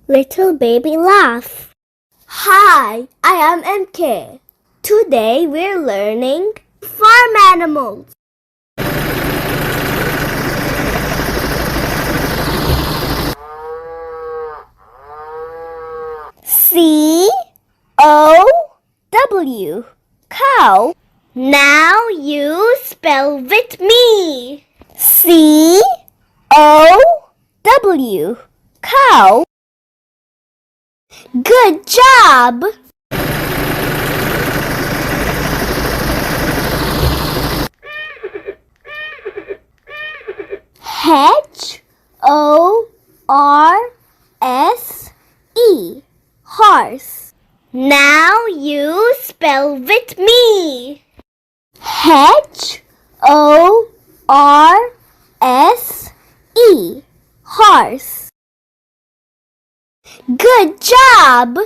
Little baby laugh. Hi, I am MK. Today we're learning farm animals. C-O-W, cow. Now you spell with me. C-O-W, cow. Good job! H-O-R-S-E, horse. Now you spell with me. H-O-R-S-E, horse. Good job!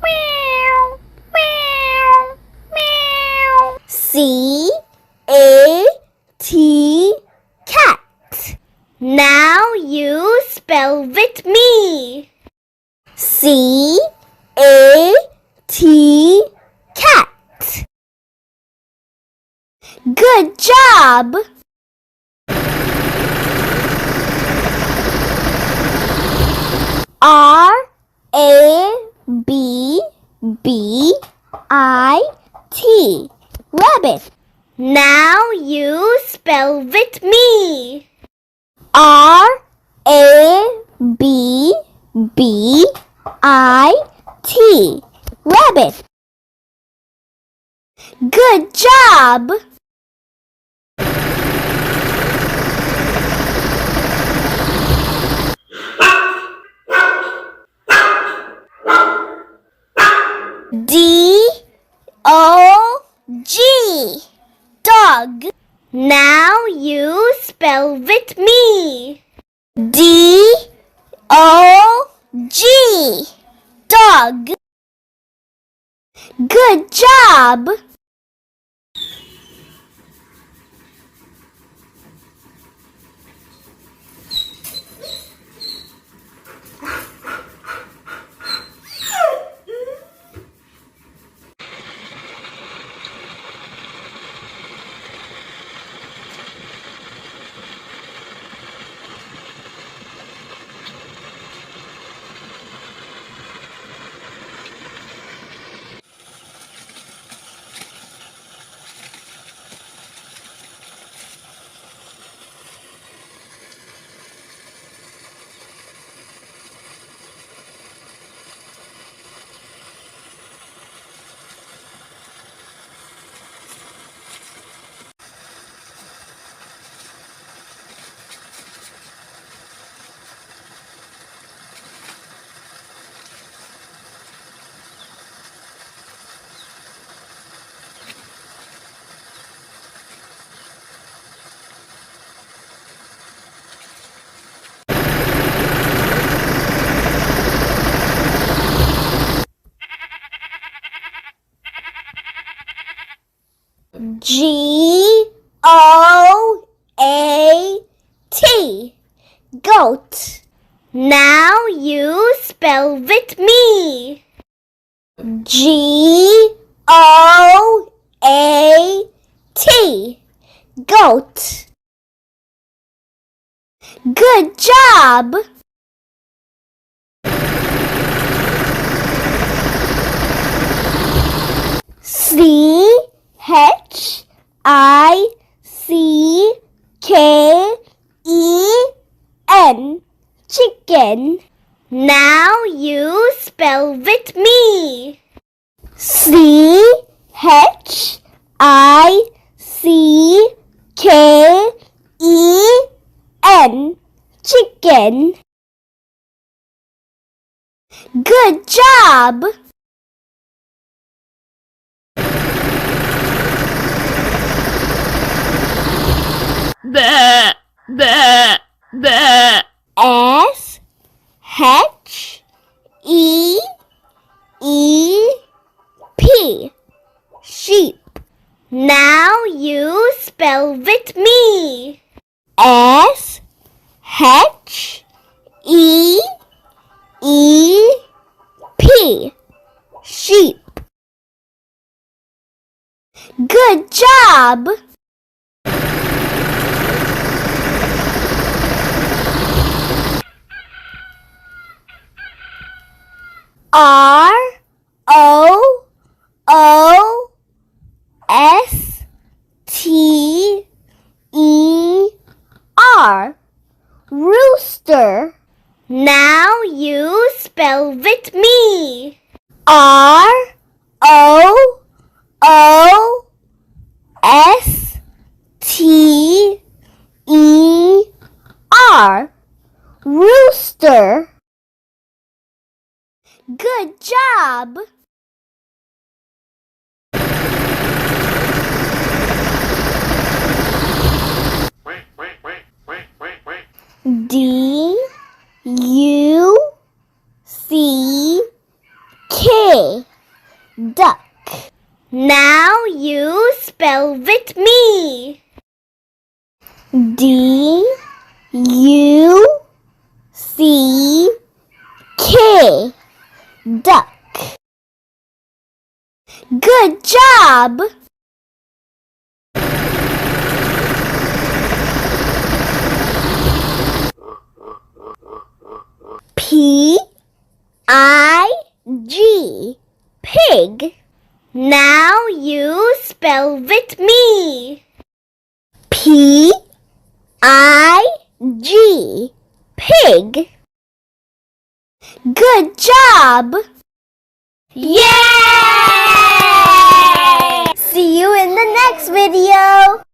Meow, meow, meow. C-A-T, cat. Now you spell with me. C-A-T, cat. Good job! R-A-B-B-I-T, rabbit. Now you spell with me. R-A-B-B-I-T, rabbit. Good job! D-O-G, dog. Now you spell with me. D-O-G, dog. Good job! G-O-A-T, goat. Now you spell with me. G-O-A-T, goat. Good job! C-H-I-C-K-E-N, chicken. Now you spell with me. C-H-I-C-K-E-N, chicken. Good job! Bleh, bleh, bleh. S-H-E-E-P, sheep. Now you spell with me. S H E E P. Sheep. Good job! R O O S T E R. Rooster. Now you spell with me. R O O S T E R. Rooster. Good job! D U C K. Duck. Now you spell with me. D U C K. Duck. Good job! P I G. Pig. Now you spell with me. P I G. Pig. Good job! Yay! See you in the next video!